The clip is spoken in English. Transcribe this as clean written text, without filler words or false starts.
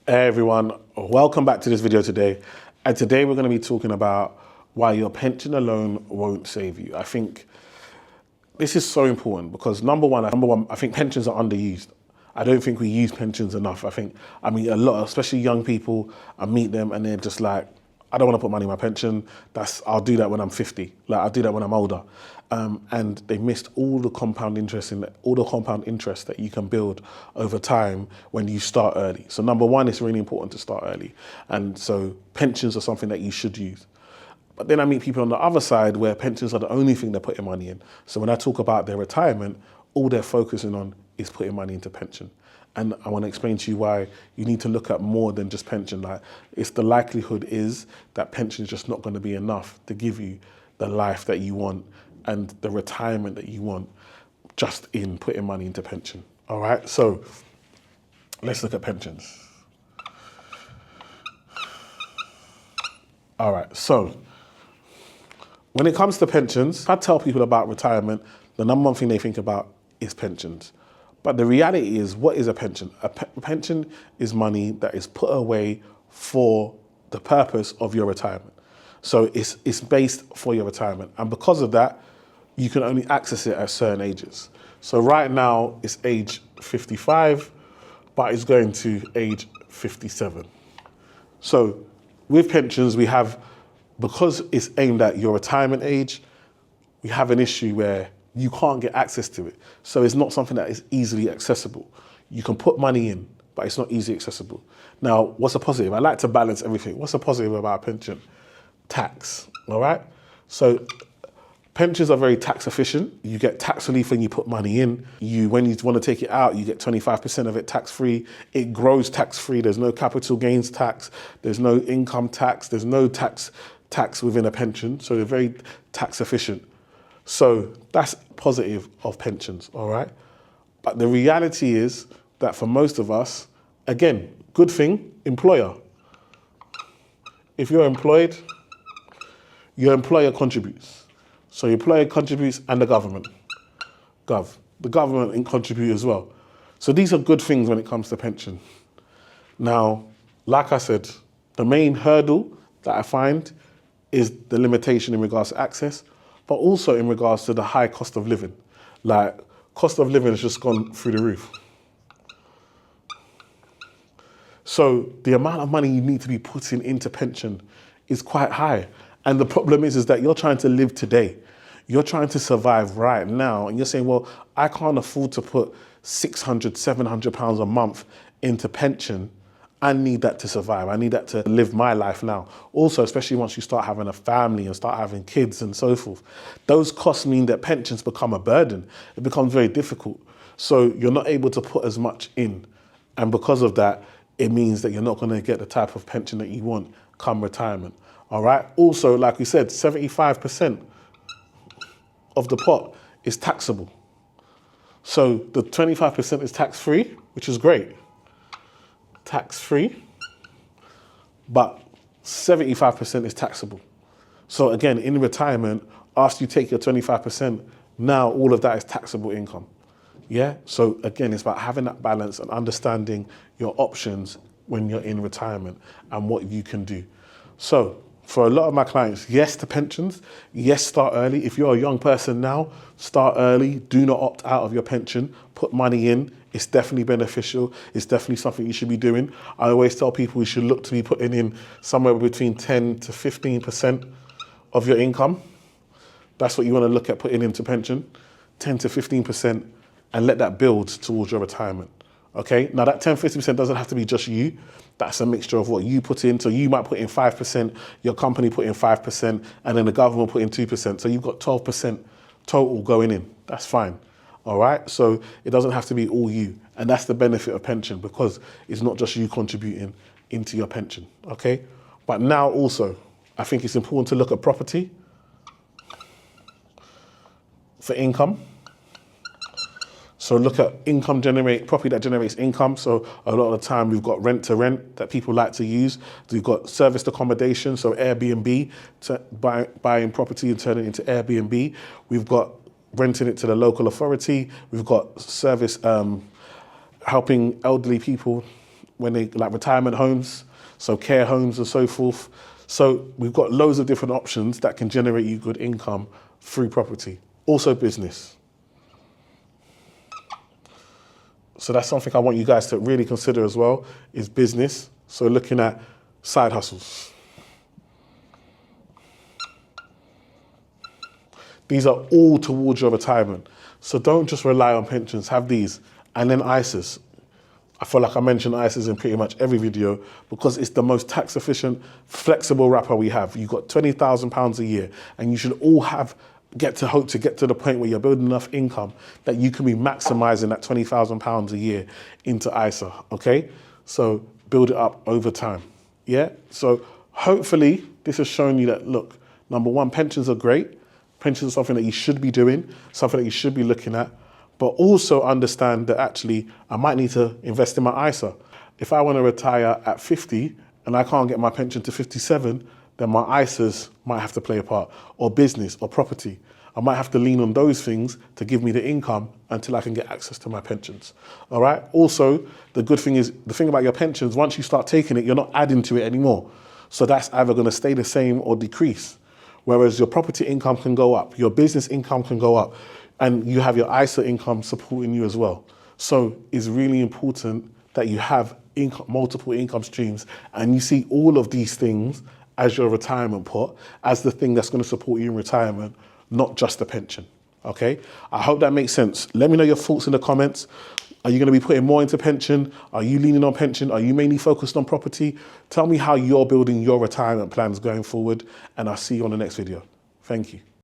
Hey everyone, welcome back to this video today. And today we're going to be talking about why your pension alone won't save you. I think this is so important because number one, I think pensions are underused. I don't think we use pensions enough. I mean a lot, especially young people, I meet them and they're just like, I don't want to put money in my pension. I'll do that when I'm 50. I'll do that when I'm older. And they missed all the compound interest that you can build over time when you start early. So number one, it's really important to start early. And so pensions are something that you should use. But then I meet people on the other side where pensions are the only thing they're putting money in. So when I talk about their retirement, all they're focusing on is putting money into pension. And I want to explain to you why you need to look at more than just pension. The likelihood is that pension is just not going to be enough to give you the life that you want and the retirement that you want just in putting money into pension. All right, so let's look at pensions. All right, so when it comes to pensions, I tell people about retirement, the number one thing they think about is pensions. But the reality is, what is a pension? A pension is money that is put away for the purpose of your retirement. So it's based for your retirement. And because of that, you can only access it at certain ages. So right now it's age 55, but it's going to age 57. So with pensions, we have, because it's aimed at your retirement age, we have an issue where you can't get access to it. So it's not something that is easily accessible. You can put money in, but it's not easily accessible. Now, what's a positive? I like to balance everything. What's a positive about a pension? Tax, all right? So pensions are very tax efficient. You get tax relief when you put money in. When you want to take it out, you get 25% of it tax-free. It grows tax-free. There's no capital gains tax. There's no income tax. There's no tax within a pension. So they're very tax efficient. So that's positive of pensions, all right? But the reality is that for most of us, again, good thing, employer. If you're employed, your employer contributes. So your employer contributes and the government. The government contribute as well. So these are good things when it comes to pension. Now, like I said, the main hurdle that I find is the limitation in regards to access, but also in regards to the high cost of living. Cost of living has just gone through the roof. So the amount of money you need to be putting into pension is quite high. And the problem is that you're trying to live today. You're trying to survive right now. And you're saying, well, I can't afford to put 600, 700 pounds a month into pension. I need that to survive. I need that to live my life now. Also, especially once you start having a family and start having kids and so forth, those costs mean that pensions become a burden. It becomes very difficult. So you're not able to put as much in. And because of that, it means that you're not going to get the type of pension that you want come retirement. All right. Also, like we said, 75% of the pot is taxable. So the 25% is tax-free, which is great. Tax-free, but 75% is taxable. So again, in retirement, after you take your 25%, now all of that is taxable income. Yeah. So again, it's about having that balance and understanding your options when you're in retirement and what you can do. So for a lot of my clients, yes to pensions, yes, start early. If you're a young person now, start early. Do not opt out of your pension. Put money in. It's definitely beneficial. It's definitely something you should be doing. I always tell people you should look to be putting in somewhere between 10 to 15% of your income. That's what you want to look at putting into pension, 10 to 15%, and let that build towards your retirement. Okay, now that 10, 50% doesn't have to be just you. That's a mixture of what you put in. So you might put in 5%, your company put in 5%, and then the government put in 2%. So you've got 12% total going in. That's fine. All right, so it doesn't have to be all you. And that's the benefit of pension, because it's not just you contributing into your pension, okay? But now also, I think it's important to look at property for income. So look at property that generates income. So a lot of the time we've got rent to rent that people like to use. We've got serviced accommodation, so Airbnb, buying property and turning it into Airbnb. We've got renting it to the local authority. We've got service, helping elderly people like retirement homes, so care homes and so forth. So we've got loads of different options that can generate you good income through property. Also business. So that's something I want you guys to really consider as well, is business. So looking at side hustles. These are all towards your retirement. So don't just rely on pensions, have these. And then ISAs. I feel like I mention ISAs in pretty much every video because it's the most tax efficient, flexible wrapper we have. You've got £20,000 a year and you should all hope to get to the point where you're building enough income that you can be maximizing that £20,000 a year into ISA, okay? So build it up over time, yeah? So hopefully this has shown you that, look, number one, pensions are great. Pensions are something that you should be doing, something that you should be looking at, but also understand that actually I might need to invest in my ISA. If I want to retire at 50 and I can't get my pension to 57, then my ISAs might have to play a part, or business or property. I might have to lean on those things to give me the income until I can get access to my pensions. All right. Also, the good thing is, the thing about your pensions, once you start taking it, you're not adding to it anymore. So that's either going to stay the same or decrease. Whereas your property income can go up, your business income can go up, and you have your ISA income supporting you as well. So it's really important that you have multiple income streams and you see all of these things as your retirement pot, as the thing that's going to support you in retirement, not just the pension, okay? I hope that makes sense. Let me know your thoughts in the comments. Are you going to be putting more into pension? Are you leaning on pension? Are you mainly focused on property? Tell me how you're building your retirement plans going forward, and I'll see you on the next video. Thank you.